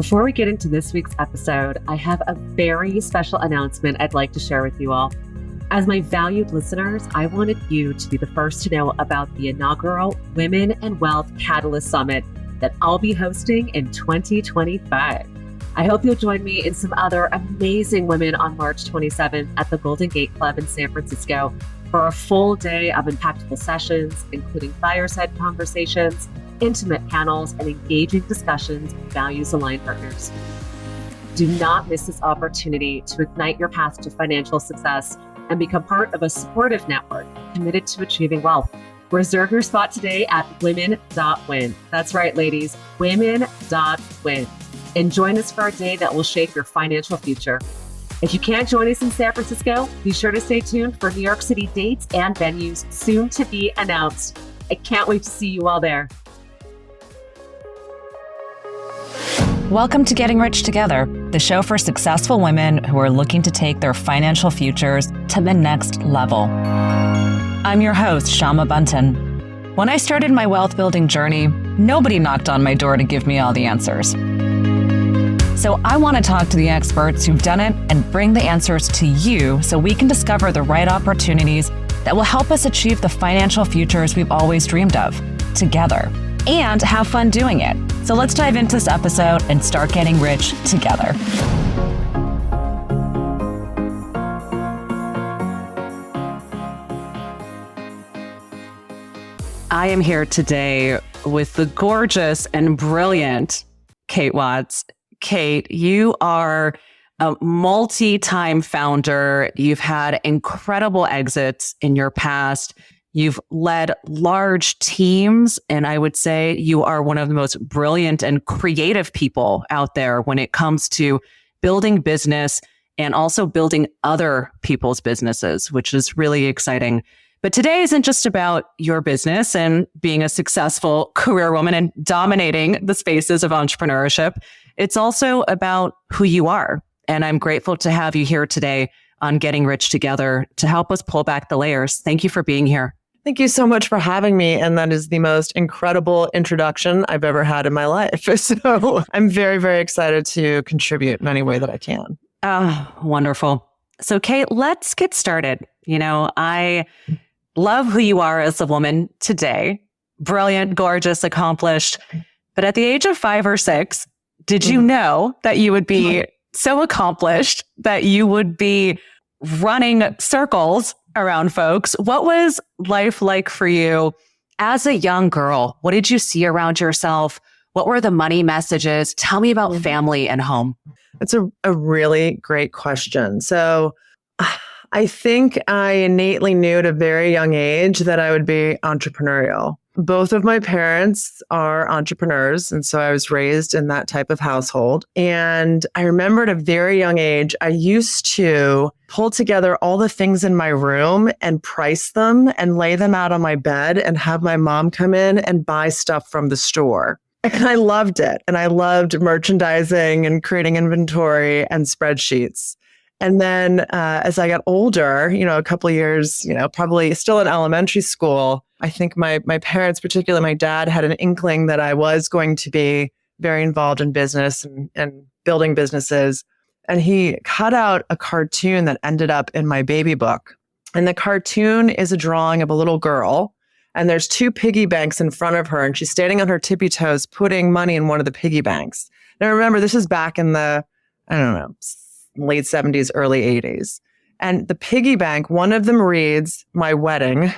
Before we get into this week's episode, I have a very special announcement I'd like to share with you all. As my valued listeners, I wanted you to be the first to know about the inaugural Women and Wealth Catalyst Summit that I'll be hosting in 2025. I hope you'll join me and some other amazing women on March 27th at the Golden Gate Club in San Francisco for a full day of impactful sessions, including fireside conversations, intimate panels, and engaging discussions with values-aligned partners. Do not miss this opportunity to ignite your path to financial success and become part of a supportive network committed to achieving wealth. Reserve your spot today at women.win. That's right, ladies, women.win. And join us for a day that will shape your financial future. If you can't join us in San Francisco, be sure to stay tuned for New York City dates and venues soon to be announced. I can't wait to see you all there. Welcome to Getting Rich Together, the show for successful women who are looking to take their financial futures to the next level. I'm your host, Shama Bunton. When I started my wealth building journey, nobody knocked on my door to give me all the answers. So I want to talk to the experts who've done it and bring the answers to you so we can discover the right opportunities that will help us achieve the financial futures we've always dreamed of together and have fun doing it. So let's dive into this episode and start getting rich together. I am here today with the gorgeous and brilliant Kate Watts. Kate, you are a multi-time founder. You've had incredible exits in your past. You've led large teams, and I would say you are one of the most brilliant and creative people out there when it comes to building business and also building other people's businesses, which is really exciting. But today isn't just about your business and being a successful career woman and dominating the spaces of entrepreneurship. It's also about who you are. And I'm grateful to have you here today on Getting Rich Together to help us pull back the layers. Thank you for being here. Thank you so much for having me. And that is the most incredible introduction I've ever had in my life. So I'm very, very excited to contribute in any way that I can. Oh, wonderful. So Kate, let's get started. I love who you are as a woman today. Brilliant, gorgeous, accomplished. But at the age of 5 or 6, did you know that you would be so accomplished that you would be running circles around folks? What was life like for you as a young girl? What did you see around yourself? What were the money messages? Tell me about family and home. That's a really great question. So I think I innately knew at a very young age that I would be entrepreneurial. Both of my parents are entrepreneurs, and so I was raised in that type of household. And I remember at a very young age, I used to pull together all the things in my room and price them and lay them out on my bed and have my mom come in and buy stuff from the store. And I loved it. And I loved merchandising and creating inventory and spreadsheets. And then as I got older, a couple of years, probably still in elementary school, I think my parents, particularly my dad, had an inkling that I was going to be very involved in business and building businesses. And he cut out a cartoon that ended up in my baby book. And the cartoon is a drawing of a little girl. And there's 2 piggy banks in front of her. And she's standing on her tippy toes, putting money in one of the piggy banks. Now, remember, this is back in the, late 70s, early 80s. And the piggy bank, one of them reads, "My wedding."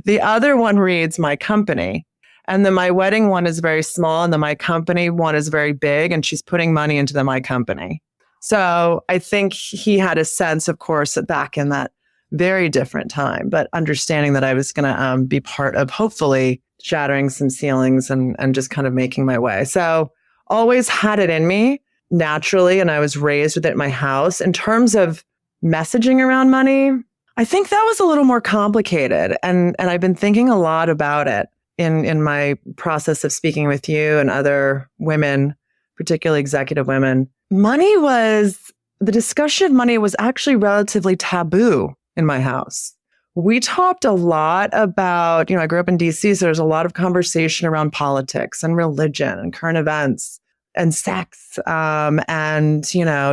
The other one reads, "My company." And the "My wedding" one is very small, and the "My company" one is very big, and she's putting money into the "My company." So I think he had a sense, of course, back in that very different time, but understanding that I was going to be part of hopefully shattering some ceilings and just kind of making my way. So always had it in me naturally, and I was raised with it in my house. In terms of messaging around money, I think that was a little more complicated. And I've been thinking a lot about it in my process of speaking with you and other women, particularly executive women. The discussion of money was actually relatively taboo in my house. We talked a lot about, I grew up in DC, so there's a lot of conversation around politics and religion and current events. and sex, and,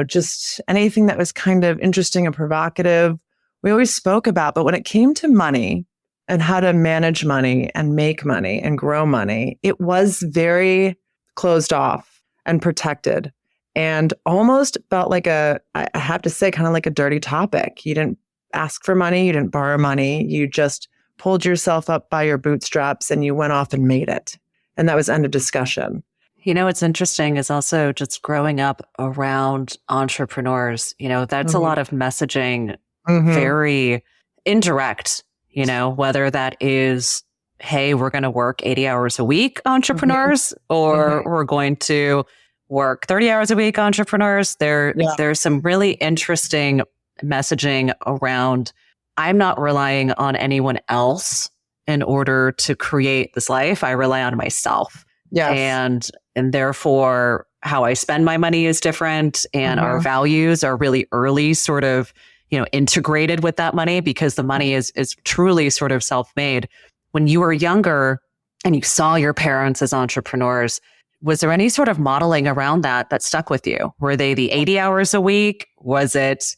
just anything that was kind of interesting and provocative, we always spoke about. But when it came to money and how to manage money and make money and grow money, it was very closed off and protected and almost felt like I have to say, kind of like a dirty topic. You didn't ask for money. You didn't borrow money. You just pulled yourself up by your bootstraps and you went off and made it. And that was end of discussion. What's interesting is also just growing up around entrepreneurs, that's a lot of messaging, very indirect, whether that is, hey, we're going to work 80 hours a week, entrepreneurs, or we're going to work 30 hours a week, entrepreneurs. There's some really interesting messaging around, I'm not relying on anyone else in order to create this life. I rely on myself. Yes. And therefore how I spend my money is different. And our values are really early sort of, integrated with that money, because the money is truly sort of self-made. When you were younger and you saw your parents as entrepreneurs, was there any sort of modeling around that stuck with you? Were they the 80 hours a week? Was it,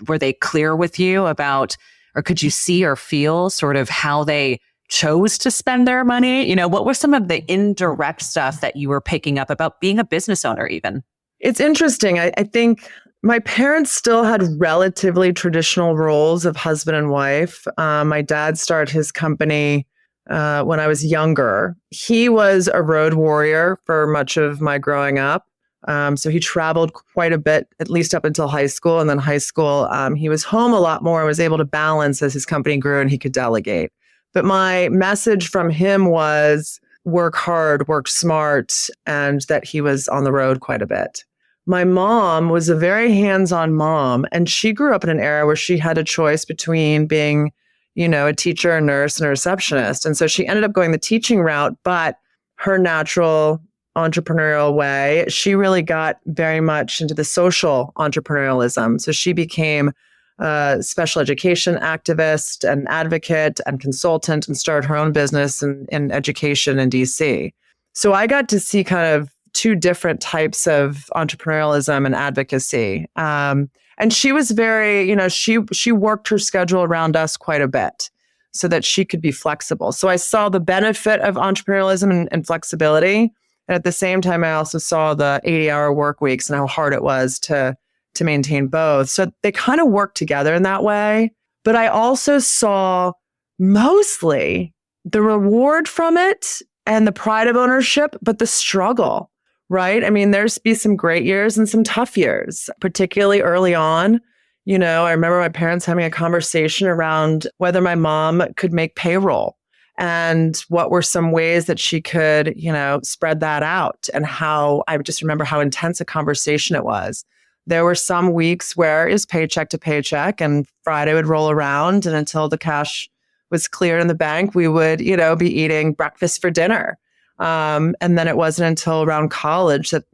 were they clear with you about, or could you see or feel sort of how they chose to spend their money? What was some of the indirect stuff that you were picking up about being a business owner even? It's interesting. I think my parents still had relatively traditional roles of husband and wife. My dad started his company when I was younger. He was a road warrior for much of my growing up. So he traveled quite a bit, at least up until high school. And then high school, he was home a lot more and was able to balance as his company grew and he could delegate. But my message from him was work hard, work smart, and that he was on the road quite a bit. My mom was a very hands-on mom, and she grew up in an era where she had a choice between being, a teacher, a nurse, and a receptionist. And so she ended up going the teaching route, but her natural entrepreneurial way, she really got very much into the social entrepreneurialism. So she became a special education activist and advocate and consultant and started her own business in education in DC. So I got to see kind of two different types of entrepreneurialism and advocacy. And she was very, she worked her schedule around us quite a bit so that she could be flexible. So I saw the benefit of entrepreneurialism and flexibility. And at the same time, I also saw the 80-hour work weeks and how hard it was to maintain both. So they kind of worked together in that way. But I also saw mostly the reward from it and the pride of ownership, but the struggle, right? I mean, there's be some great years and some tough years, particularly early on. I remember my parents having a conversation around whether my mom could make payroll and what were some ways that she could, spread that out, and how I just remember how intense a conversation it was. There were some weeks where it was paycheck to paycheck and Friday would roll around, and until the cash was cleared in the bank, we would, be eating breakfast for dinner. And then it wasn't until around college that,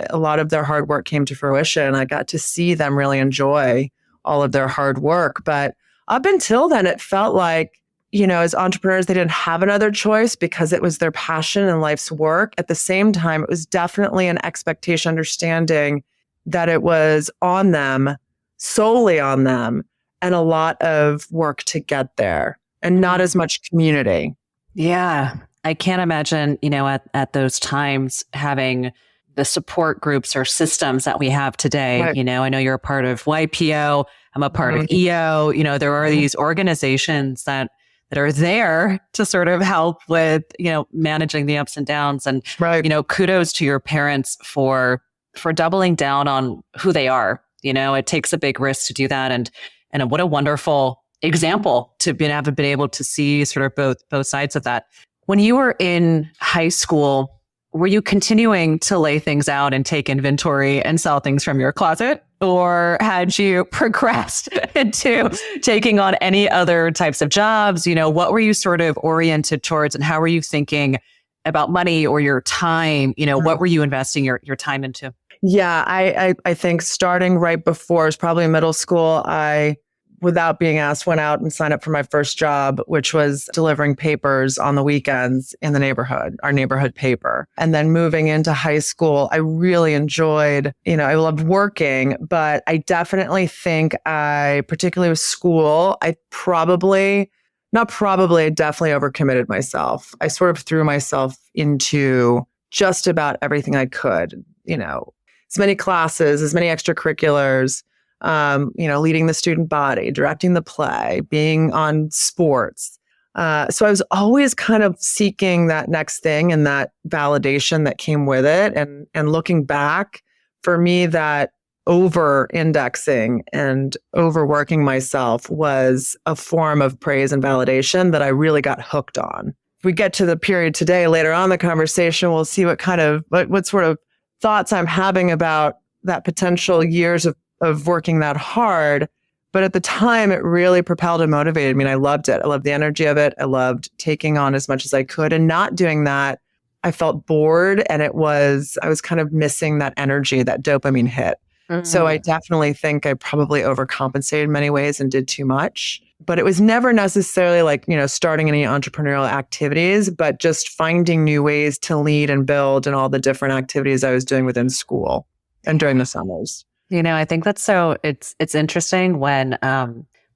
a lot of their hard work came to fruition. I got to see them really enjoy all of their hard work. But up until then, it felt like, as entrepreneurs, they didn't have another choice because it was their passion and life's work. At the same time, it was definitely an expectation, understanding that it was on them, solely on them, and a lot of work to get there and not as much community. Yeah. I can't imagine, at those times having the support groups or systems that we have today. Right. I know you're a part of YPO. I'm a part of EO. There are these organizations that are there to sort of help with, managing the ups and downs. And, Right. Kudos to your parents for doubling down on who they are. It takes a big risk to do that. And what a wonderful example to have been able to see sort of both sides of that. When you were in high school, were you continuing to lay things out and take inventory and sell things from your closet? Or had you progressed into taking on any other types of jobs? What were you sort of oriented towards, and how were you thinking about money or your time? What were you investing your time into? Yeah, I think starting right before, it was probably middle school, I without being asked, went out and signed up for my first job, which was delivering papers on the weekends in the neighborhood, our neighborhood paper. And then moving into high school, I really enjoyed, I loved working, but I definitely think particularly with school, I definitely overcommitted myself. I sort of threw myself into just about everything I could, as many classes, as many extracurriculars, leading the student body, directing the play, being on sports. So I was always kind of seeking that next thing and that validation that came with it. And looking back, for me, that over-indexing and overworking myself was a form of praise and validation that I really got hooked on. If we get to the period today, later on in the conversation, we'll see what sort of thoughts I'm having about that potential years of working that hard. But at the time, it really propelled and motivated me. And I loved it. I loved the energy of it. I loved taking on as much as I could. And not doing that, I felt bored. And I was kind of missing that energy, that dopamine hit. Mm-hmm. So I definitely think I probably overcompensated in many ways and did too much. But it was never necessarily like, starting any entrepreneurial activities, but just finding new ways to lead and build and all the different activities I was doing within school and during the summers. I think that's it's interesting when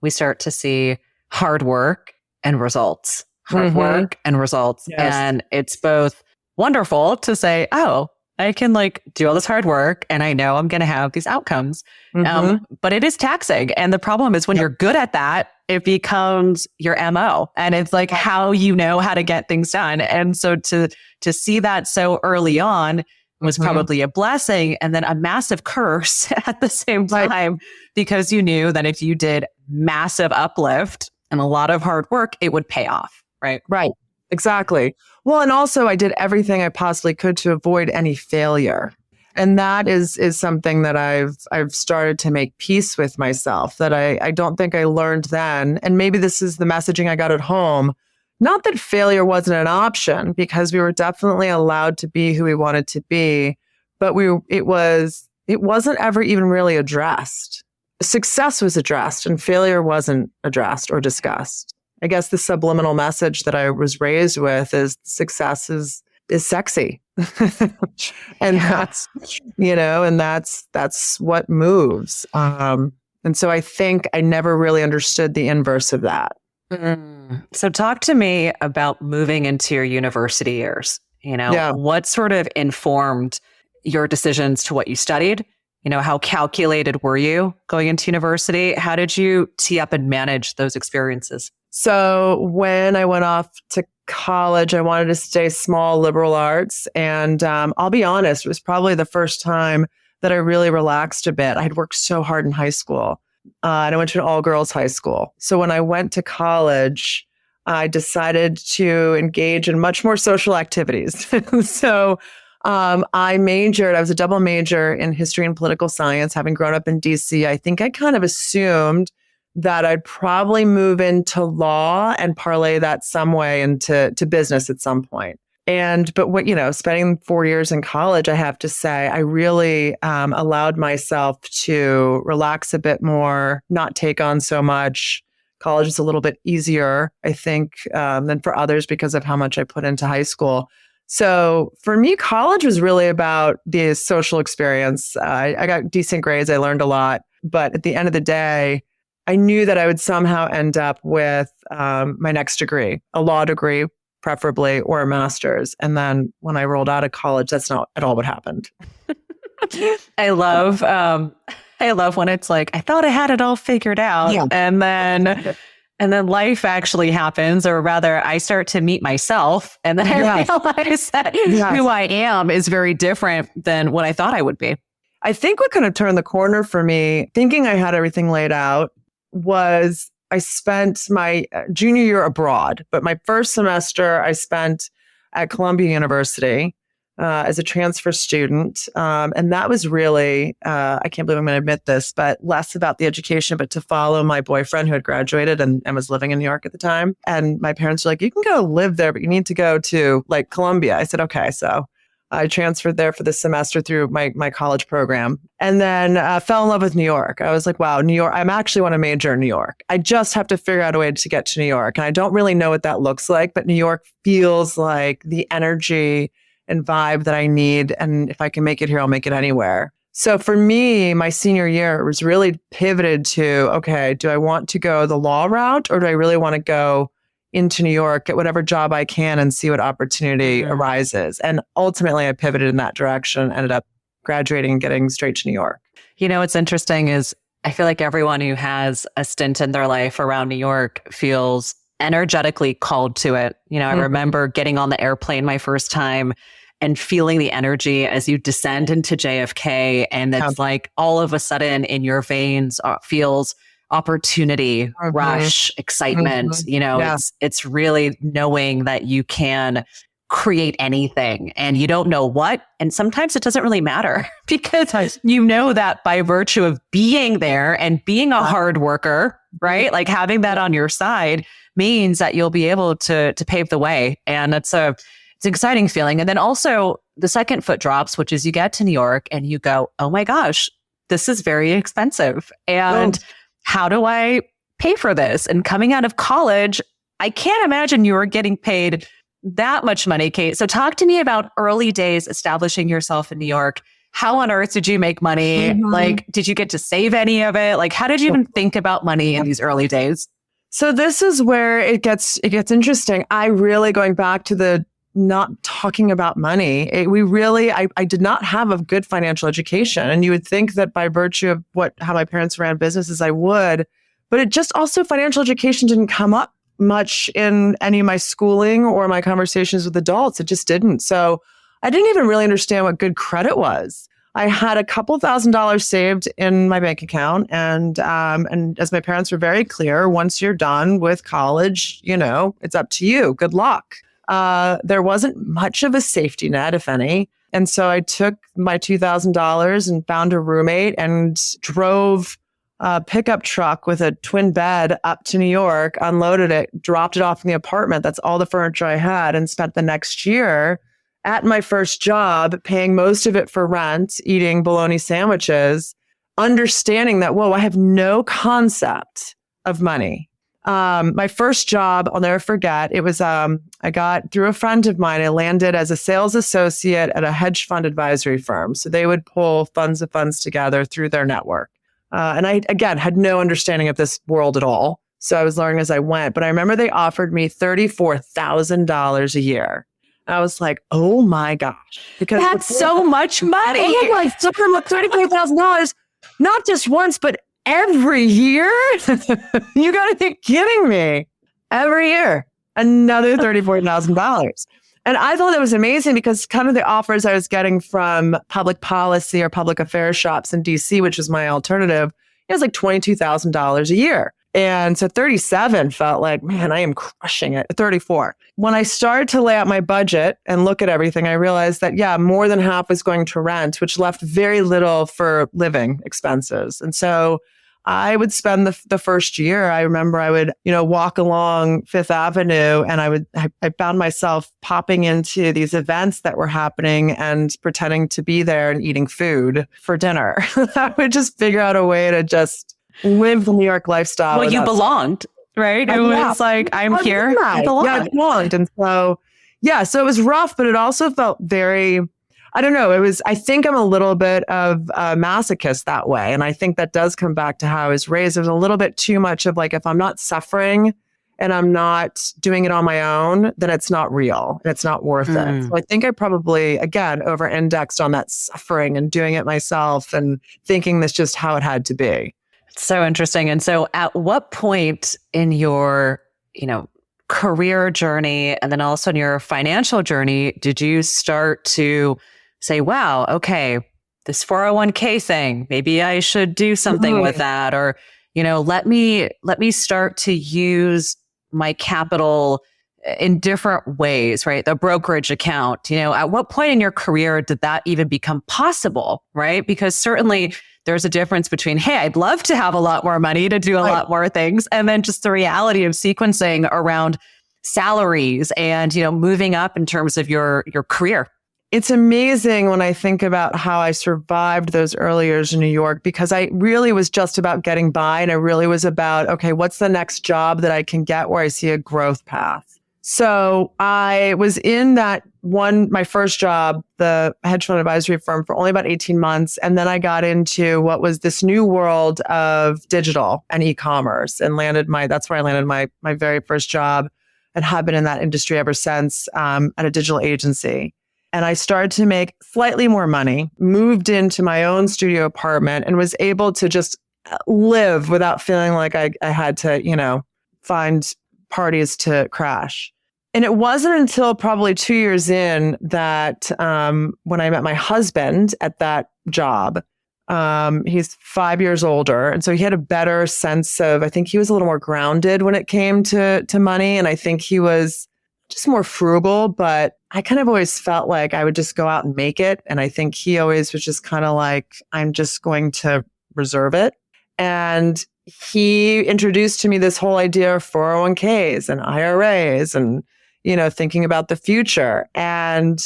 we start to see hard work and results, work and results. Yes. And it's both wonderful to say, oh, I can do all this hard work and I know I'm going to have these outcomes. But it is taxing. And the problem is when you're good at that, it becomes your MO, and it's how how to get things done. And so to see that so early on was probably a blessing and then a massive curse at the same time, because you knew that if you did massive uplift and a lot of hard work, it would pay off, right? Right. Exactly. Well, and also I did everything I possibly could to avoid any failure. And that is something that I've started to make peace with myself, that I don't think I learned then. And maybe this is the messaging I got at home. Not that failure wasn't an option, because we were definitely allowed to be who we wanted to be, but it wasn't ever even really addressed. Success was addressed and failure wasn't addressed or discussed. I guess the subliminal message that I was raised with is success is sexy. And that's what moves. And so I think I never really understood the inverse of that. So talk to me about moving into your university years. What sort of informed your decisions to what you studied? How calculated were you going into university? How did you tee up and manage those experiences? So when I went off to college, I wanted to stay small liberal arts. And I'll be honest, it was probably the first time that I really relaxed a bit. I had worked so hard in high school. And I went to an all-girls high school. So when I went to college, I decided to engage in much more social activities. So I was a double major in history and political science. Having grown up in DC, I think I kind of assumed that I'd probably move into law and parlay that some way into business at some point. But spending 4 years in college, I have to say, I really allowed myself to relax a bit more, not take on so much. College is a little bit easier, I think, than for others because of how much I put into high school. So for me, college was really about the social experience. I got decent grades. I learned a lot. But at the end of the day, I knew that I would somehow end up with my next degree, a law degree, preferably, or a master's. And then when I rolled out of college, that's not at all what happened. I love when it's like, I thought I had it all figured out. Yeah. And then life actually happens, or rather I start to meet myself. And then I realize that who I am is very different than what I thought I would be. I think what kind of turned the corner for me, thinking I had everything laid out, was I spent my junior year abroad, but my first semester I spent at Columbia University as a transfer student. And that was really, I can't believe I'm going to admit this, but less about the education, but to follow my boyfriend who had graduated and was living in New York at the time. And my parents were like, you can go live there, but you need to go to Columbia. I said, okay. So I transferred there for the semester through my college program, and then fell in love with New York. I was like, wow, New York, I'm actually want to major in New York. I just have to figure out a way to get to New York. And I don't really know what that looks like, but New York feels like the energy and vibe that I need. And if I can make it here, I'll make it anywhere. So for me, my senior year was really pivoted to, okay, do I want to go the law route, or do I really want to go into New York, get whatever job I can and see what opportunity arises? And ultimately I pivoted in that direction, ended up graduating and getting straight to New York. What's interesting is I feel like everyone who has a stint in their life around New York feels energetically called to it. I remember getting on the airplane my first time and feeling the energy as you descend into JFK. And it's like all of a sudden in your veins opportunity, rush, excitement. It's really knowing that you can create anything and you don't know what. And sometimes it doesn't really matter because you know that by virtue of being there and being a hard worker, right? Like having that on your side means that you'll be able to pave the way. And it's an exciting feeling. And then also the second foot drops, which is you get to New York and you go, oh my gosh, this is very expensive. And how do I pay for this? And coming out of college, I can't imagine you were getting paid that much money, Kate. So talk to me about early days establishing yourself in New York. How on earth did you make money? Like, did you get to save any of it? Like, how did you even think about money in these early days? So this is where it gets interesting. I really, going back to the not talking about money, I did not have a good financial education. And you would think that by virtue of how my parents ran businesses, I would, but it just also financial education didn't come up much in any of my schooling or my conversations with adults. It just didn't. So I didn't even really understand what good credit was. I had a couple $1,000s saved in my bank account. And as my parents were very clear, once you're done with college, it's up to you. Good luck. There wasn't much of a safety net, if any. And so I took my $2,000 and found a roommate and drove a pickup truck with a twin bed up to New York, unloaded it, dropped it off in the apartment. That's all the furniture I had, and spent the next year at my first job, paying most of it for rent, eating bologna sandwiches, understanding that, whoa, I have no concept of money. My first job, I'll never forget, it was, I got through a friend of mine, I landed as a sales associate at a hedge fund advisory firm. So they would pull funds of funds together through their network. And I, again, had no understanding of this world at all. So I was learning as I went. But I remember they offered me $34,000 a year. I was like, oh my gosh. Because that's so much money. Oh my God, $34,000, not just once, but every year? You got to be kidding me. Every year, another $34,000. And I thought that was amazing because kind of the offers I was getting from public policy or public affairs shops in DC, which was my alternative, it was like $22,000 a year. And so 37 felt like, man, I am crushing it. 34. When I started to lay out my budget and look at everything, I realized that, yeah, more than half was going to rent, which left very little for living expenses. And so I would spend the first year, I remember I would, walk along Fifth Avenue and I found myself popping into these events that were happening and pretending to be there and eating food for dinner. I would just figure out a way to just live the New York lifestyle. Well, you belonged, right? It was like, I'm here. I belong. Yeah, I belonged. And so, so it was rough, but it also felt very, I don't know. I think I'm a little bit of a masochist that way. And I think that does come back to how I was raised. There's a little bit too much of like, if I'm not suffering and I'm not doing it on my own, then it's not real and it's not worth it. So I think I probably, again, over-indexed on that suffering and doing it myself and thinking that's just how it had to be. So interesting. And so at what point in your, career journey and then also in your financial journey, did you start to say, wow, okay, this 401k thing, maybe I should do something with that, or, let me start to use my capital in different ways, right? The brokerage account, at what point in your career did that even become possible, right? Because certainly there's a difference between, hey, I'd love to have a lot more money to do a lot more things, and then just the reality of sequencing around salaries and, moving up in terms of your career. it's amazing when I think about how I survived those early years in New York, because I really was just about getting by. And I really was about, okay, what's the next job that I can get where I see a growth path? So I was in my first job, the hedge fund advisory firm, for only about 18 months. And then I got into what was this new world of digital and e-commerce, and that's where I landed my very first job, and have been in that industry ever since, at a digital agency. And I started to make slightly more money, moved into my own studio apartment, and was able to just live without feeling like I had to, find parties to crash. And it wasn't until probably 2 years in that when I met my husband at that job, he's 5 years older. And so he had a better sense of, I think he was a little more grounded when it came to money. And I think he was just more frugal, but I kind of always felt like I would just go out and make it. And I think he always was just kind of like, I'm just going to reserve it. And he introduced to me this whole idea of 401ks and IRAs and, thinking about the future. And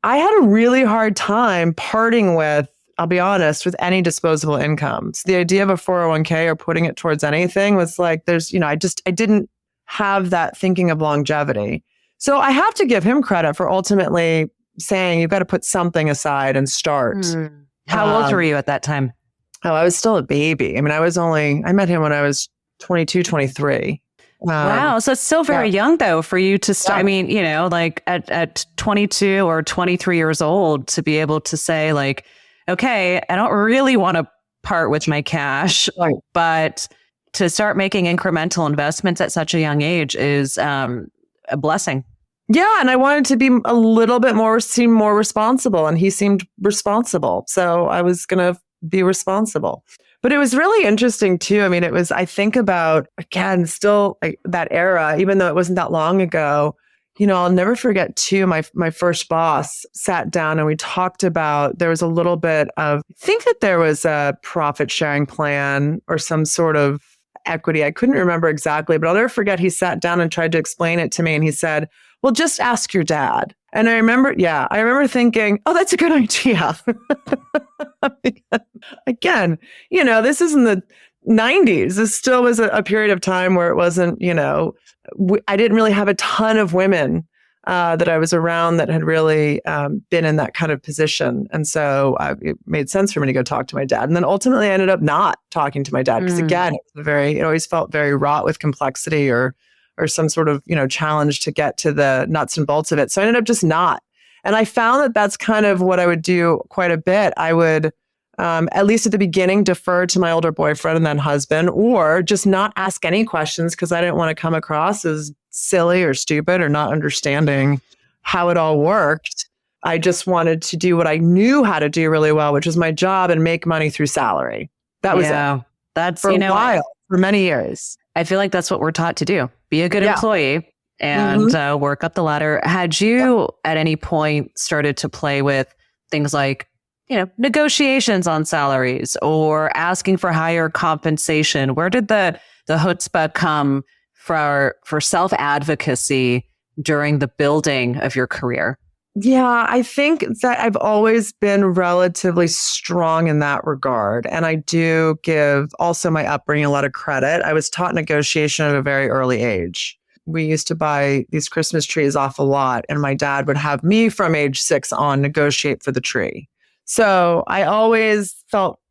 I had a really hard time parting with, I'll be honest, with any disposable income. So the idea of a 401k or putting it towards anything was like, I didn't have that thinking of longevity. So I have to give him credit for ultimately saying, you've got to put something aside and start. How old were you at that time? Oh, I was still a baby. I mean, I met him when I was 22, 23. Wow. So it's still very young though, for you to start. Yeah. I mean, like at 22 or 23 years old, to be able to say like, okay, I don't really want to part with my cash, but to start making incremental investments at such a young age is a blessing. Yeah. And I wanted to be a little bit seem more responsible, and he seemed responsible. So I was going to be responsible. But it was really interesting too. I mean, I think about, again, still like that era, even though it wasn't that long ago, I'll never forget too, my first boss sat down and we talked about, there was a little bit of, I think that there was a profit sharing plan or some sort of equity. I couldn't remember exactly, but I'll never forget, he sat down and tried to explain it to me. And he said, well, just ask your dad. And I remember thinking, oh, that's a good idea. Again, this is in the 90s. This still was a period of time where it wasn't, I didn't really have a ton of women that I was around that had really been in that kind of position. And so it made sense for me to go talk to my dad. And then ultimately I ended up not talking to my dad because again, it always felt very wrought with complexity or some sort of, challenge to get to the nuts and bolts of it. So I ended up just not. And I found that that's kind of what I would do quite a bit. I would, at least at the beginning, defer to my older boyfriend and then husband, or just not ask any questions because I didn't want to come across as silly or stupid or not understanding how it all worked. I just wanted to do what I knew how to do really well, which was my job, and make money through salary. That was it. That's for a while, for many years. I feel like that's what we're taught to do. Be a good employee and work up the ladder. Had you at any point started to play with things like, negotiations on salaries or asking for higher compensation? Where did the chutzpah come for self-advocacy during the building of your career? Yeah, I think that I've always been relatively strong in that regard. And I do give also my upbringing a lot of credit. I was taught negotiation at a very early age. We used to buy these Christmas trees off a lot, and my dad would have me from age 6 on negotiate for the tree. So I always felt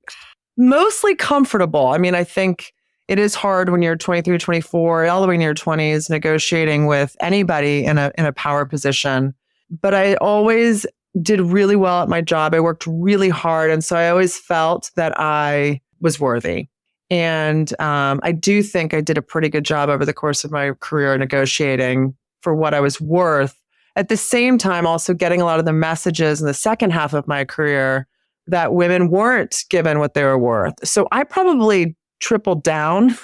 mostly comfortable. I mean, I think it is hard when you're 23, 24, all the way in your 20s, negotiating with anybody in a power position. But I always did really well at my job. I worked really hard. And so I always felt that I was worthy. And I do think I did a pretty good job over the course of my career negotiating for what I was worth. At the same time, also getting a lot of the messages in the second half of my career that women weren't given what they were worth. So I probably tripled down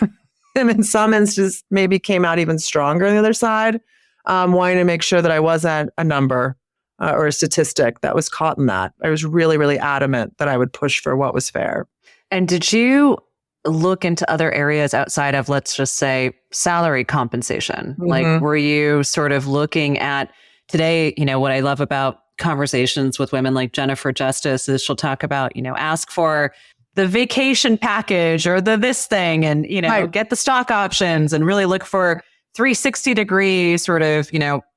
and in some instances maybe came out even stronger on the other side, wanting to make sure that I wasn't a number or a statistic that was caught in that. I was really, really adamant that I would push for what was fair. And did you look into other areas outside of, let's just say, salary compensation? Like, were you sort of looking at today, what I love about conversations with women like Jennifer Justice is she'll talk about, ask for the vacation package or the this thing and, Right. get the stock options and really look for 360-degree sort of,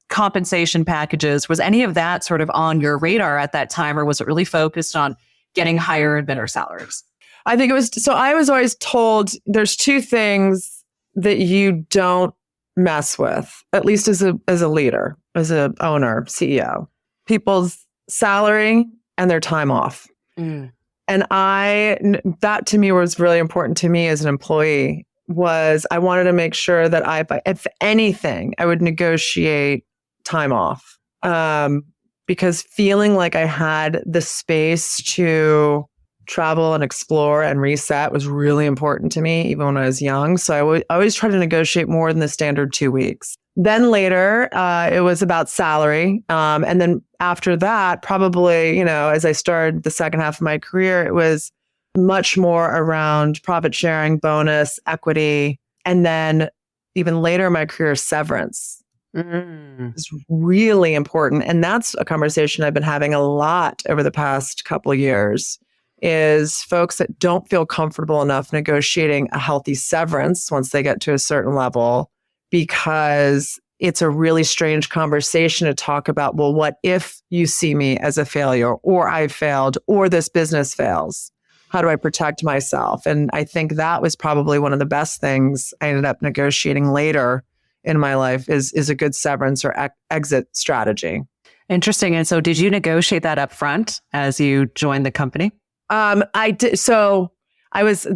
compensation packages. Was any of that sort of on your radar at that time, or was it really focused on getting higher and better salaries? I think it was, so I was always told there's two things that you don't mess with, at least as a leader, as a owner, CEO, people's salary and their time off. And that to me was really important to me as an employee, was I wanted to make sure that if anything, I would negotiate time off. Because feeling like I had the space to travel and explore and reset was really important to me, even when I was young. So I always try to negotiate more than the standard 2 weeks. Then later, it was about salary. And then after that, probably, as I started the second half of my career, it was much more around profit sharing, bonus, equity. And then even later in my career, severance. Is really important. And that's a conversation I've been having a lot over the past couple of years, is folks that don't feel comfortable enough negotiating a healthy severance once they get to a certain level, because it's a really strange conversation to talk about, well, what if you see me as a failure, or I failed, or this business fails? How do I protect myself? And I think that was probably one of the best things I ended up negotiating later in my life is a good severance or exit strategy. Interesting. And so did you negotiate that up front as you joined the company? I did. So I was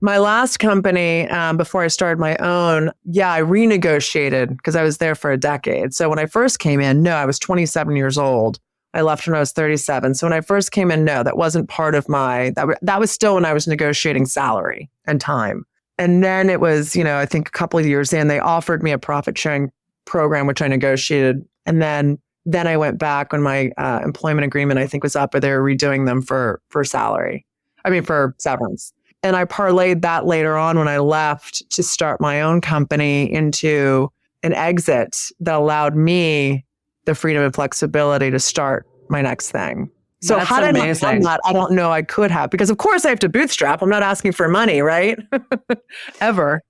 my last company before I started my own. Yeah, I renegotiated because I was there for a decade. So when I first came in, no, I was 27 years old. I left when I was 37. So when I first came in, no, that wasn't part of that was still when I was negotiating salary and time. And then it was, I think a couple of years in, they offered me a profit sharing program, which I negotiated. And then I went back when my employment agreement, I think, was up, or they were redoing them for severance. And I parlayed that later on when I left to start my own company into an exit that allowed me the freedom and flexibility to start my next thing. So That's how did I amazing. have that? I don't know. I could have, because of course I have to bootstrap. I'm not asking for money, right? Ever.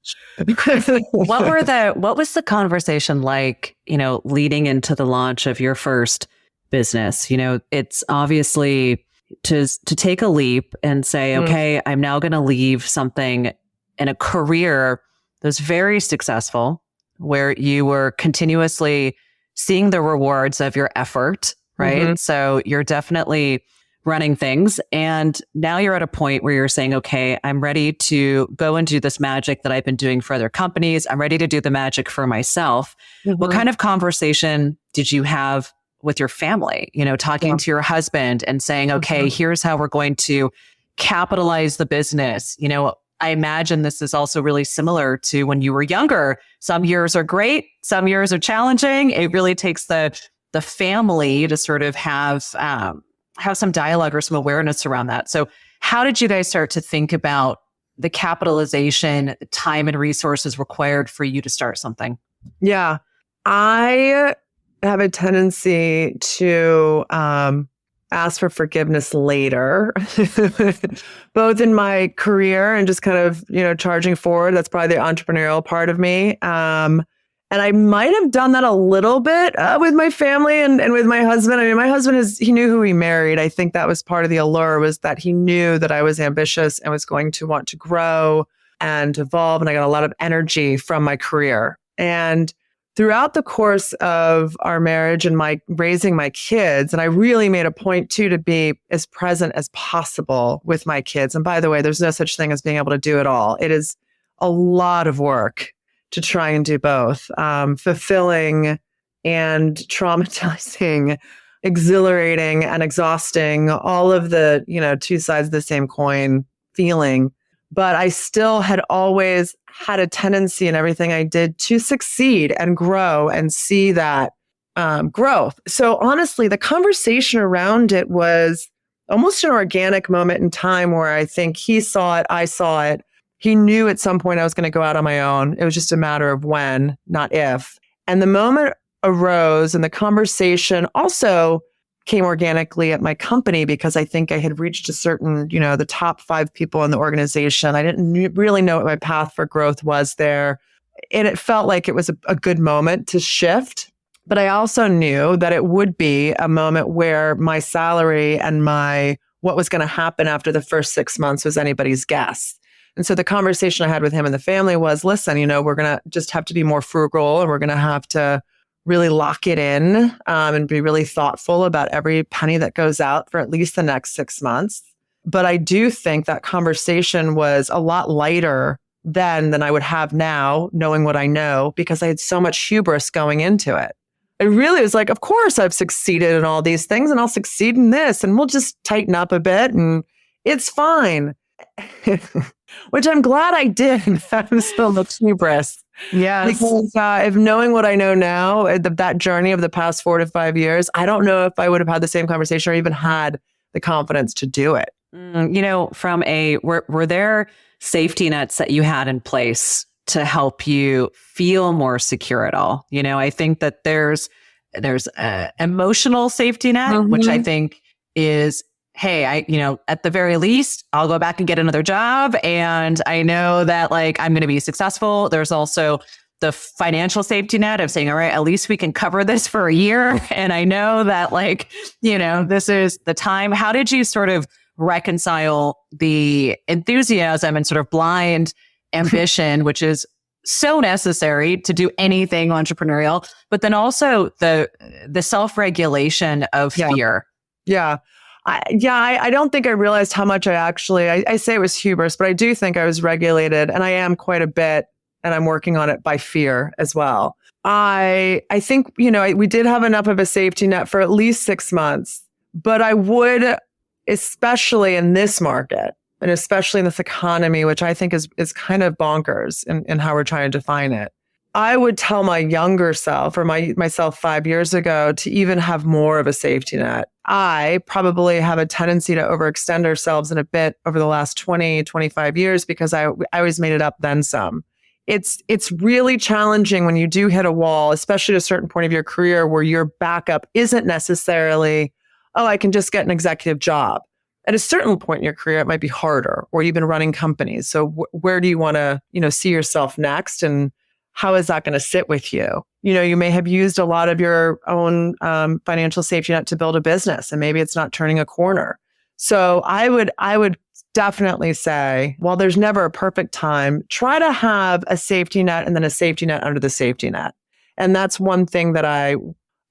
What was the conversation like, leading into the launch of your first business? It's obviously to take a leap and say, okay, I'm now going to leave something in a career that's very successful, where you were continuously seeing the rewards of your effort. Right. So you're definitely running things. And now you're at a point where you're saying, okay, I'm ready to go and do this magic that I've been doing for other companies. I'm ready to do the magic for myself. What kind of conversation did you have with your family, talking to your husband and saying, okay, here's how we're going to capitalize the business? I imagine this is also really similar to when you were younger. Some years are great. Some years are challenging. It really takes the family to sort of have some dialogue or some awareness around that. So how did you guys start to think about the capitalization, the time and resources required for you to start something? Yeah, I have a tendency to ask for forgiveness later, both in my career and just kind of, charging forward. That's probably the entrepreneurial part of me. And I might have done that a little bit with my family and with my husband. I mean, my husband he knew who he married. I think that was part of the allure, was that he knew that I was ambitious and was going to want to grow and evolve. And I got a lot of energy from my career. And throughout the course of our marriage and my raising my kids, and I really made a point too to be as present as possible with my kids. And by the way, there's no such thing as being able to do it all. It is a lot of work to try and do both, fulfilling and traumatizing, exhilarating and exhausting, all of the, two sides of the same coin feeling. But I still had always had a tendency in everything I did to succeed and grow and see that growth. So honestly, the conversation around it was almost an organic moment in time where I think he saw it, I saw it. He knew at some point I was going to go out on my own. It was just a matter of when, not if. And the moment arose, and the conversation also came organically at my company because I think I had reached a certain, the top 5 people in the organization. I didn't really know what my path for growth was there. And it felt like it was a good moment to shift. But I also knew that it would be a moment where my salary and what was going to happen after the first 6 months was anybody's guess. And so the conversation I had with him and the family was, listen, we're going to just have to be more frugal, and we're going to have to really lock it in and be really thoughtful about every penny that goes out for at least the next 6 months. But I do think that conversation was a lot lighter then than I would have now, knowing what I know, because I had so much hubris going into it. It really was like, of course I've succeeded in all these things, and I'll succeed in this, and we'll just tighten up a bit and it's fine. Which I'm glad I did. I'm still the hubris. Yes. Because if knowing what I know now, that journey of the past 4 to 5 years, I don't know if I would have had the same conversation or even had the confidence to do it. Were there safety nets that you had in place to help you feel more secure at all? I think that there's a emotional safety net, which I think is, hey, at the very least, I'll go back and get another job. And I know that I'm going to be successful. There's also the financial safety net of saying, all right, at least we can cover this for a year. And I know that this is the time. How did you sort of reconcile the enthusiasm and sort of blind ambition, which is so necessary to do anything entrepreneurial, but then also the self-regulation of fear? Yeah. I don't think I realized how much I say it was hubris, but I do think I was regulated, and I am quite a bit, and I'm working on it by fear as well. I think, we did have enough of a safety net for at least 6 months, but I would, especially in this market, and especially in this economy, which I think is kind of bonkers in how we're trying to define it, I would tell my younger self or myself 5 years ago to even have more of a safety net. I probably have a tendency to overextend ourselves in a bit over the last 20, 25 years because I always made it up then some. It's really challenging when you do hit a wall, especially at a certain point of your career where your backup isn't necessarily, oh, I can just get an executive job. At a certain point in your career, it might be harder, or you've been running companies. So where do you want to, see yourself next? And how is that going to sit with you? You may have used a lot of your own financial safety net to build a business, and maybe it's not turning a corner. So I would definitely say, while there's never a perfect time, try to have a safety net and then a safety net under the safety net. And that's one thing that I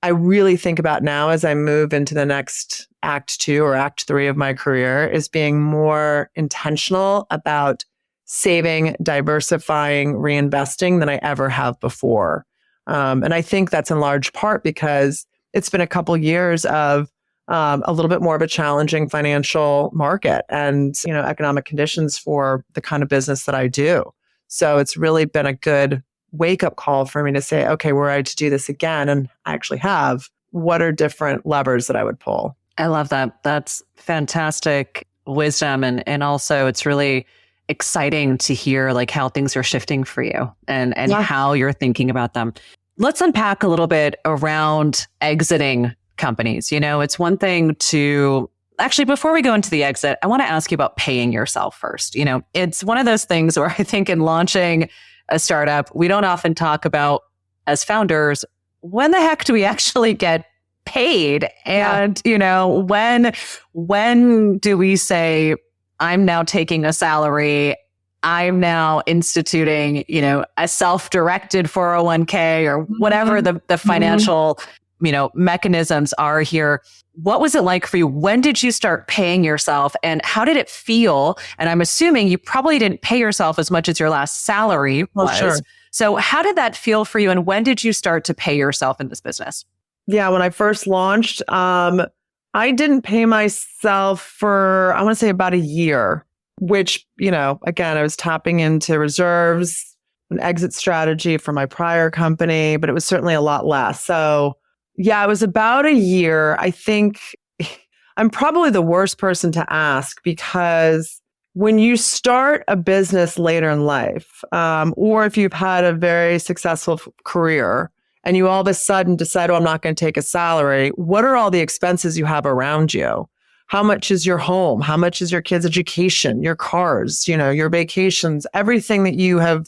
really think about now as I move into the next act 2 or act 3 of my career, is being more intentional about saving, diversifying, reinvesting than I ever have before. And I think that's in large part because it's been a couple years of a little bit more of a challenging financial market and, economic conditions for the kind of business that I do. So it's really been a good wake-up call for me to say, okay, were I to do this again, and I actually have, what are different levers that I would pull? I love that. That's fantastic wisdom. And also it's really exciting to hear how things are shifting for you and how you're thinking about them. Let's unpack a little bit around exiting companies. It's one thing to actually, before we go into the exit, I want to ask you about paying yourself first. It's one of those things where I think in launching a startup, we don't often talk about as founders, when the heck do we actually get paid? And, when do we say, I'm now taking a salary, I'm now instituting, a self-directed 401k or whatever the financial, mechanisms are here. What was it like for you? When did you start paying yourself, and how did it feel? And I'm assuming you probably didn't pay yourself as much as your last salary was. Sure. So how did that feel for you? And when did you start to pay yourself in this business? Yeah, when I first launched, I didn't pay myself for, I want to say about a year, which, again, I was tapping into reserves, an exit strategy for my prior company, but it was certainly a lot less. So yeah, it was about a year. I think I'm probably the worst person to ask because when you start a business later in life, or if you've had a very successful career and you all of a sudden decide, oh, I'm not going to take a salary, what are all the expenses you have around you? How much is your home? How much is your kids' education, your cars, your vacations, everything that you have,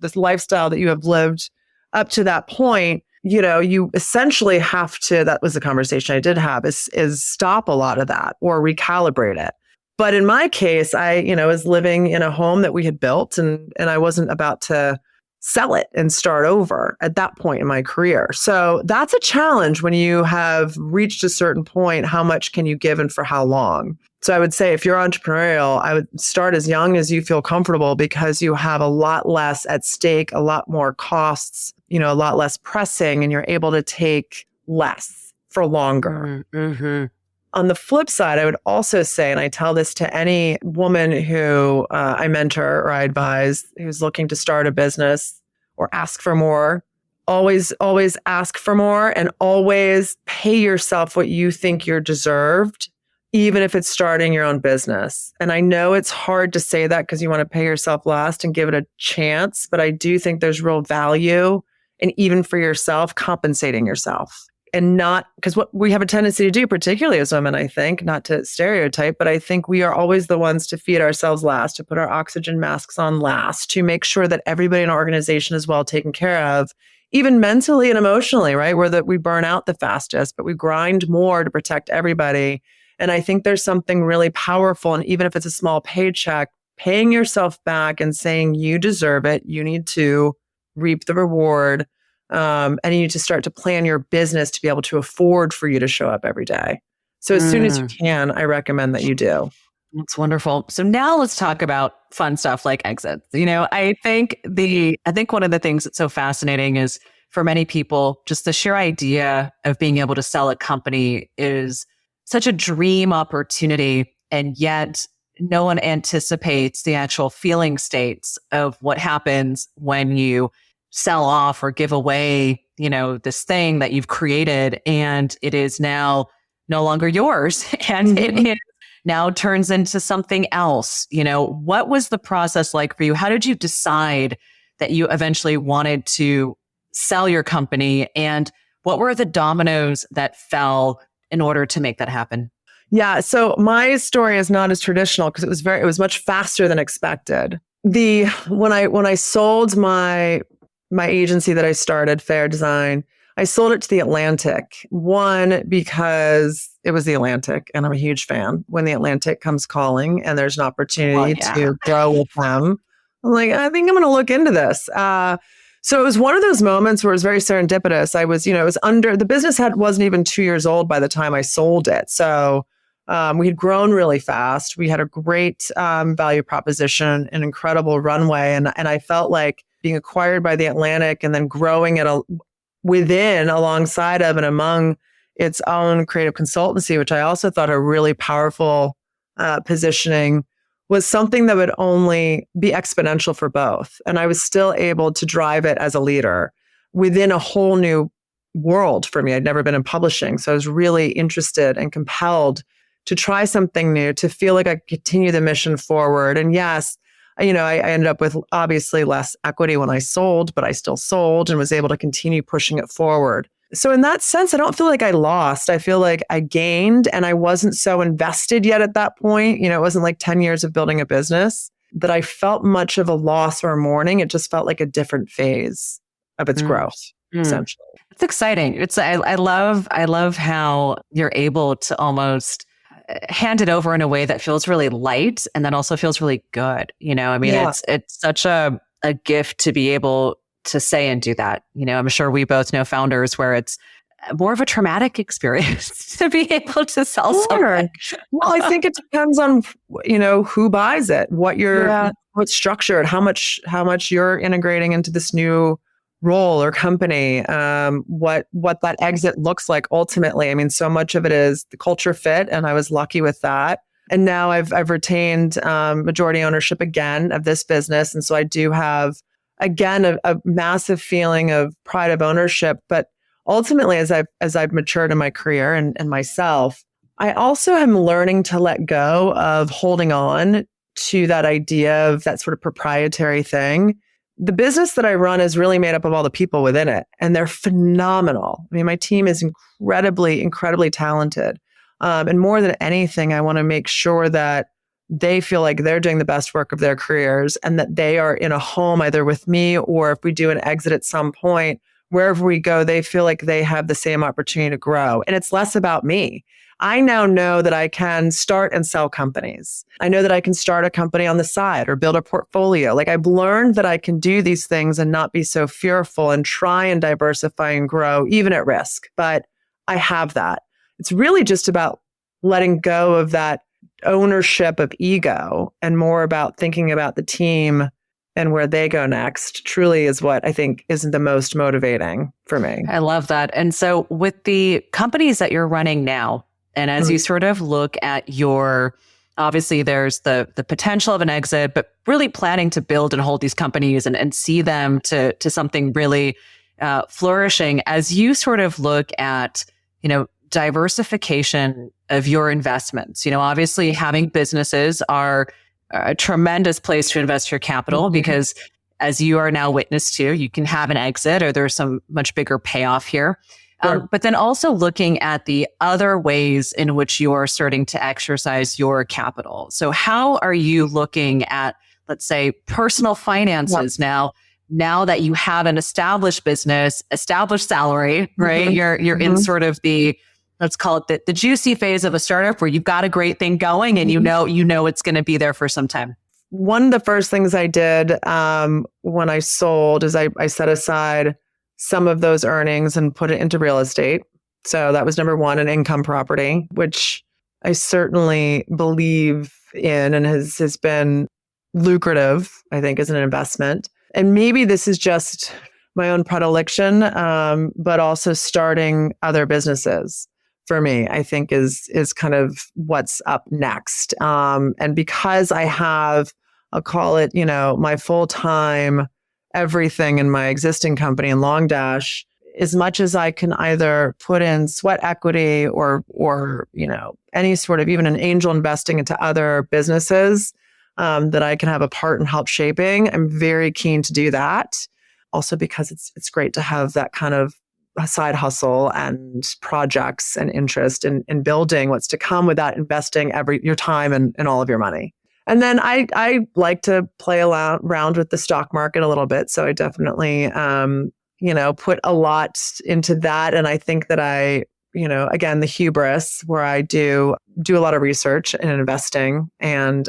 this lifestyle that you have lived up to that point, you essentially have to, that was the conversation I did have, is stop a lot of that or recalibrate it. But in my case, I, was living in a home that we had built and I wasn't about to sell it and start over at that point in my career. So that's a challenge when you have reached a certain point. How much can you give and for how long? So I would say if you're entrepreneurial, I would start as young as you feel comfortable because you have a lot less at stake, a lot more costs, a lot less pressing, and you're able to take less for longer. Mm-hmm. On the flip side, I would also say, and I tell this to any woman who I mentor or I advise who's looking to start a business or ask for more, always ask for more and always pay yourself what you think you're deserved, even if it's starting your own business. And I know it's hard to say that because you want to pay yourself last and give it a chance, but I do think there's real value in even for yourself, compensating yourself. And not, because what we have a tendency to do, particularly as women, I think, not to stereotype, but I think we are always the ones to feed ourselves last, to put our oxygen masks on last, to make sure that everybody in our organization is well taken care of, even mentally and emotionally, right? We burn out the fastest, but we grind more to protect everybody. And I think there's something really powerful. And even if it's a small paycheck, paying yourself back and saying you deserve it, you need to reap the reward. And you need to start to plan your business to be able to afford for you to show up every day. So as soon as you can, I recommend that you do. That's wonderful. So now let's talk about fun stuff like exits. I think one of the things that's so fascinating is for many people, just the sheer idea of being able to sell a company is such a dream opportunity. And yet no one anticipates the actual feeling states of what happens when you sell off or give away, this thing that you've created and it is now no longer yours and it now turns into something else. What was the process like for you? How did you decide that you eventually wanted to sell your company and what were the dominoes that fell in order to make that happen? Yeah. So my story is not as traditional because it was much faster than expected. When I sold my agency that I started, Fair Design, I sold it to The Atlantic. One, because it was The Atlantic and I'm a huge fan. When The Atlantic comes calling and there's an opportunity to grow with them, I'm like, I think I'm going to look into this. So it was one of those moments where it was very serendipitous. I was, it was the business wasn't even 2 years old by the time I sold it. So we had grown really fast. We had a great value proposition, an incredible runway. And I felt like being acquired by The Atlantic and then growing it alongside of and among its own creative consultancy, which I also thought a really powerful positioning, was something that would only be exponential for both. And I was still able to drive it as a leader within a whole new world for me. I'd never been in publishing. So I was really interested and compelled to try something new, to feel like I could continue the mission forward. And yes, I ended up with obviously less equity when I sold, but I still sold and was able to continue pushing it forward. So in that sense, I don't feel like I lost. I feel like I gained and I wasn't so invested yet at that point. It wasn't like 10 years of building a business that I felt much of a loss or a mourning. It just felt like a different phase of its growth, essentially. It's exciting. I love how you're able to almost hand it over in a way that feels really light and then also feels really good. It's such a gift to be able to say and do that. I'm sure we both know founders where it's more of a traumatic experience to be able to sell something. Well, I think it depends on, who buys it, what's structured, how much you're integrating into this new role or company, what that exit looks like ultimately. I mean, so much of it is the culture fit, and I was lucky with that. And now I've retained majority ownership again of this business, and so I do have again a massive feeling of pride of ownership. But ultimately, as I've matured in my career and myself, I also am learning to let go of holding on to that idea of that sort of proprietary thing. the business that I run is really made up of all the people within it, and they're phenomenal. I mean, my team is incredibly talented. And more than anything, I want to make sure that they feel like they're doing the best work of their careers and that they are in a home either with me, or if we do an exit at some point, wherever we go, they feel like they have the same opportunity to grow. And it's less about me. I now know that I can start and sell companies. I know that I can start a company on the side or build a portfolio. Like, I've learned that I can do these things and not be so fearful and try and diversify and grow, even at risk. But I have that. It's really just about letting go of that ownership of ego and more about thinking about the team and where they go next truly is what I think is the most motivating for me. I love that. And so with the companies that you're running now, and as you sort of look at obviously there's the potential of an exit, but really planning to build and hold these companies and see them to something really flourishing. As you sort of look at, diversification of your investments, obviously having businesses are a tremendous place to invest your capital because, as you are now witness to, you can have an exit or there's some much bigger payoff here. Sure. But then also looking at the other ways in which you are starting to exercise your capital. So how are you looking at, let's say, personal finances now that you have an established business, established salary, right? You're in sort of the, let's call it the juicy phase of a startup where you've got a great thing going and you know it's going to be there for some time. One of the first things I did when I sold is I set aside some of those earnings and put it into real estate. So that was number one, an income property, which I certainly believe in and has been lucrative, I think, as an investment. And maybe this is just my own predilection, but also starting other businesses for me, I think is kind of what's up next. And because I have, I'll call it, my full-time everything in my existing company in Long Dash, as much as I can either put in sweat equity or any sort of even an angel investing into other businesses that I can have a part and help shaping, I'm very keen to do that. Also because it's great to have that kind of a side hustle and projects and interest in building what's to come without investing your time and all of your money. And then I like to play around with the stock market a little bit. So I definitely, put a lot into that. And I think that again, the hubris where I do a lot of research and investing. And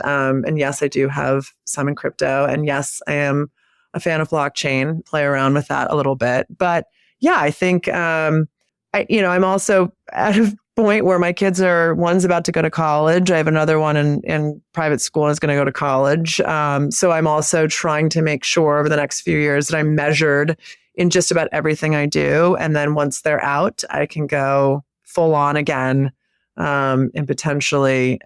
yes, I do have some in crypto. And yes, I am a fan of blockchain, play around with that a little bit. But yeah, I think, I'm also at a point where my kids one's about to go to college. I have another one in private school and is going to go to college. So I'm also trying to make sure over the next few years that I'm measured in just about everything I do. And then once they're out, I can go full on again and potentially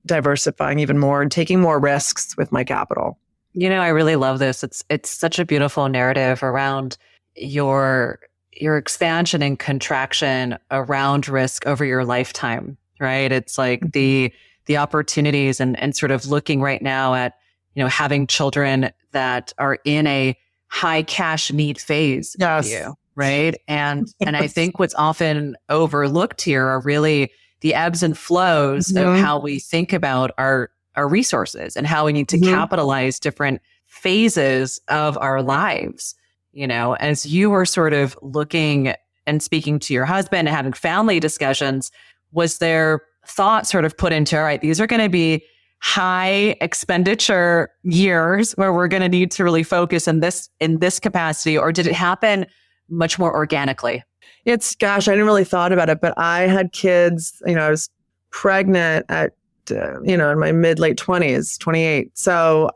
diversifying even more and taking more risks with my capital. I really love this. It's such a beautiful narrative around your expansion and contraction around risk over your lifetime, right? It's like the opportunities and sort of looking right now at, having children that are in a high cash need phase Yes. of you, right? And I think what's often overlooked here are really the ebbs and flows of how we think about our resources and how we need to capitalize different phases of our lives. As you were sort of looking and speaking to your husband and having family discussions, was there thought sort of put into, all right, these are going to be high expenditure years where we're going to need to really focus in this capacity, or did it happen much more organically? I didn't really thought about it, but I had kids, I was pregnant at, in my late 20s, 28. So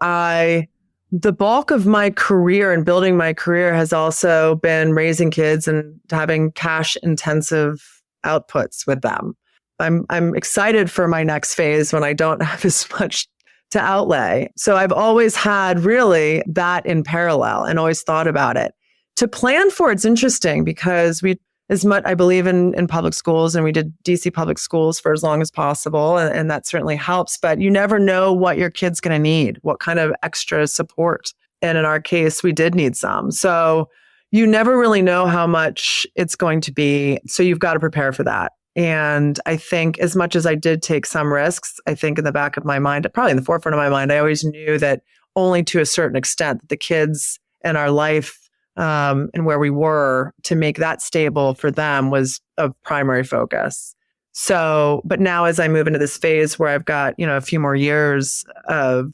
the bulk of my career and building my career has also been raising kids and having cash intensive outputs with them. I'm excited for my next phase when I don't have as much to outlay. So I've always had really that in parallel and always thought about it. To plan for it's interesting because I believe in public schools and we did DC public schools for as long as possible. And that certainly helps, but you never know what your kid's going to need, what kind of extra support. And in our case, we did need some. So you never really know how much it's going to be. So you've got to prepare for that. And I think as much as I did take some risks, I think in the back of my mind, probably in the forefront of my mind, I always knew that only to a certain extent that the kids and our life and where we were to make that stable for them was of primary focus. So, but now as I move into this phase where I've got, a few more years of,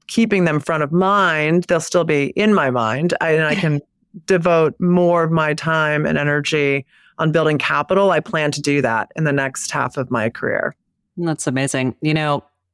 keeping them front of mind, they'll still be in my mind. And I can devote more of my time and energy on building capital. I plan to do that in the next half of my career. That's amazing.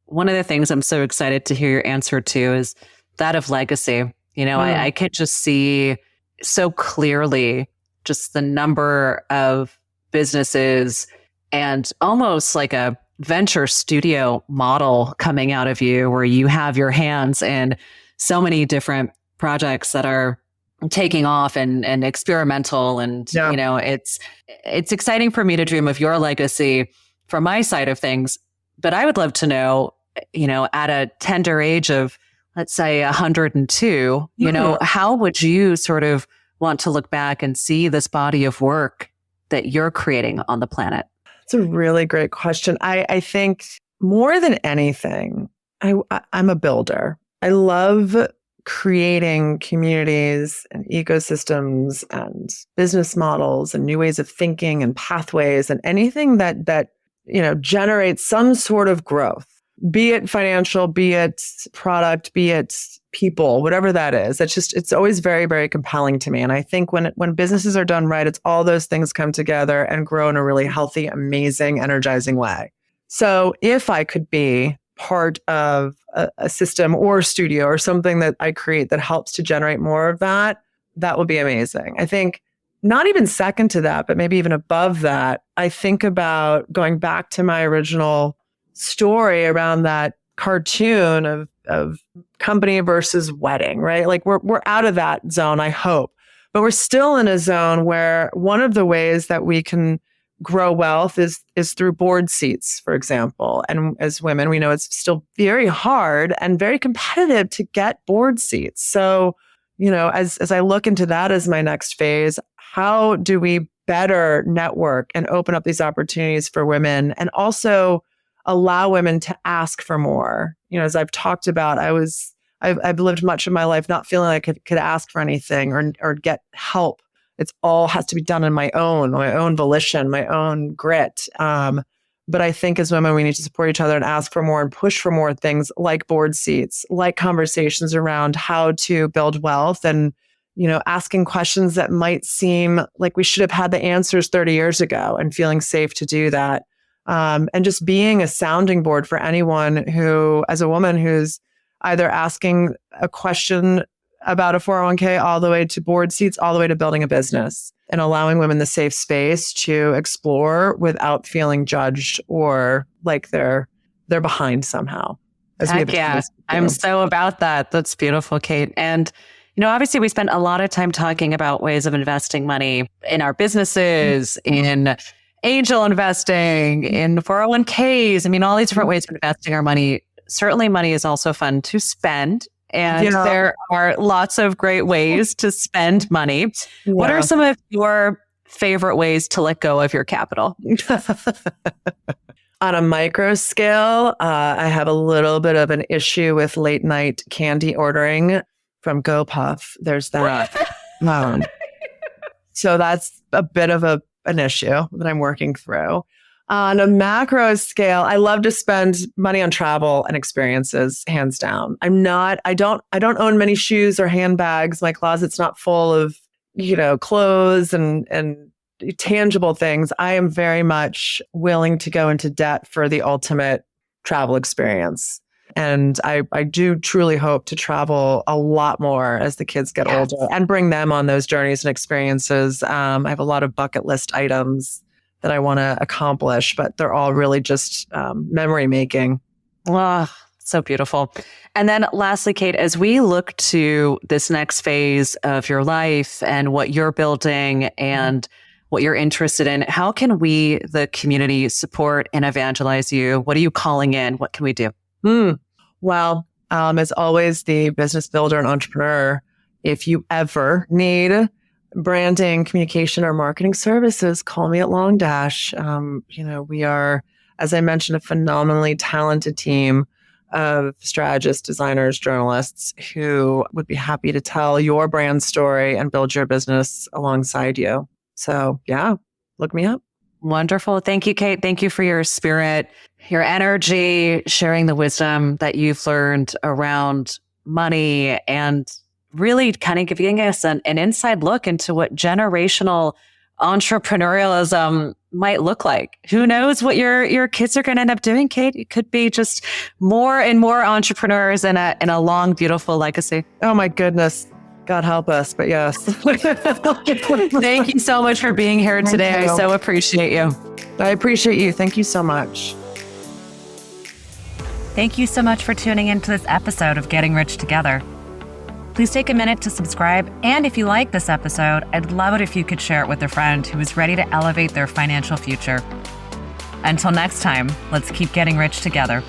One of the things I'm so excited to hear your answer to is that of legacy. I can just see so clearly just the number of businesses and almost like a venture studio model coming out of you where you have your hands in so many different projects that are taking off and experimental. And, it's exciting for me to dream of your legacy from my side of things. But I would love to know, at a tender age of, let's say 102, how would you sort of want to look back and see this body of work that you're creating on the planet? It's a really great question. I think more than anything, I'm a builder. I love creating communities and ecosystems and business models and new ways of thinking and pathways and anything that generates some sort of growth, be it financial, be it product, be it people, whatever that is. It's always very, very compelling to me. And I think when businesses are done right, it's all those things come together and grow in a really healthy, amazing, energizing way. So if I could be part of a system or studio or something that I create that helps to generate more of that, that would be amazing. I think not even second to that, but maybe even above that, I think about going back to my original story around that cartoon of company versus wedding, right? Like we're out of that zone, I hope, but we're still in a zone where one of the ways that we can grow wealth is through board seats, for example. And as women, we know it's still very hard and very competitive to get board seats. So, as I look into that as my next phase, how do we better network and open up these opportunities for women and also allow women to ask for more? As I've talked about, I've lived much of my life not feeling like I could ask for anything or get help. It's all has to be done on my own volition, my own grit. But I think as women, we need to support each other and ask for more and push for more things like board seats, like conversations around how to build wealth and, asking questions that might seem like we should have had the answers 30 years ago and feeling safe to do that. And just being a sounding board for anyone who, as a woman who's either asking a question about a 401k all the way to board seats, all the way to building a business and allowing women the safe space to explore without feeling judged or like they're behind somehow. Heck yeah. I'm so about that. That's beautiful, Kate. And, obviously we spent a lot of time talking about ways of investing money in our businesses, in angel investing, in 401ks. I mean, all these different ways of investing our money. Certainly money is also fun to spend. And there are lots of great ways to spend money. Yeah. What are some of your favorite ways to let go of your capital? On a micro scale, I have a little bit of an issue with late night candy ordering from GoPuff. There's that. So that's a bit of an issue that I'm working through. On a macro scale, I love to spend money on travel and experiences, hands down. I don't own many shoes or handbags. My closet's not full of, clothes and tangible things. I am very much willing to go into debt for the ultimate travel experience. And I do truly hope to travel a lot more as the kids get older and bring them on those journeys and experiences. I have a lot of bucket list items that I want to accomplish, but they're all really just memory making. Oh, so beautiful. And then lastly, Kate, as we look to this next phase of your life and what you're building and what you're interested in, how can we, the community, support and evangelize you? What are you calling in? What can we do? Well, As always, the business builder and entrepreneur, if you ever need branding, communication, or marketing services, call me at Long Dash. We are, as I mentioned, a phenomenally talented team of strategists, designers, journalists who would be happy to tell your brand story and build your business alongside you. So yeah, look me up. Wonderful. Thank you, Kate. Thank you for your spirit, your energy, sharing the wisdom that you've learned around money, and really kind of giving us an inside look into what generational entrepreneurialism might look like. Who knows what your kids are going to end up doing, Kate? It could be just more and more entrepreneurs in a long, beautiful legacy. Oh my goodness. God help us, but yes. Thank you so much for being here today. I so appreciate you. I appreciate you. Thank you so much. Thank you so much for tuning into this episode of Getting Rich Together. Please take a minute to subscribe. And if you like this episode, I'd love it if you could share it with a friend who is ready to elevate their financial future. Until next time, let's keep getting rich together.